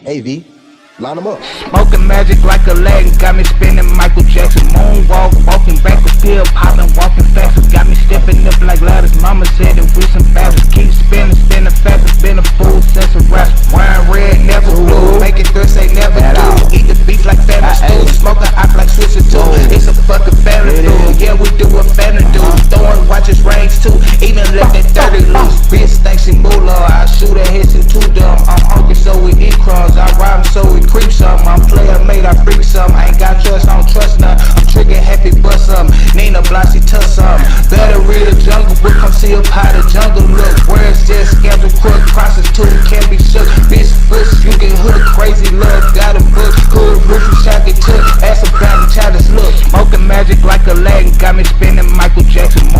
Hey V, line them up. Smoking magic like a leg, got me spinning Michael Jackson. Moonwalk, walking back with pill, popping, walking faster. Got me stepping up like ladders. Mama said that we some bastards. Keep spinning, spinning faster. Been a fool since a rap. Wearing red, never blue. Making thirst, ain't never do. Eat the beef like family stew. Smoking hot like switcher too. It's a fucking family food. Yeah, we do what family do. Throwing watches range too. Even let that dirty loose. Bitch thinks she moolah. I shoot her head, she too dumb. I'm hungry, so we eat crumbs. I rhyme, so we creep some. I'm player made, I freak some. I ain't got trust, I don't trust none. I'm trigger happy, bust some. Nina Blasi, touch some. Better read the jungle book, come see up how the jungle look. Where's this scandal crook? Prostitute can't be shook. Bitch push, you get hood. Crazy love, got a book. Hood roof, you shot get took. Ass a bag, childish look. Smoking magic like a leg, got me spinning Michael Jackson.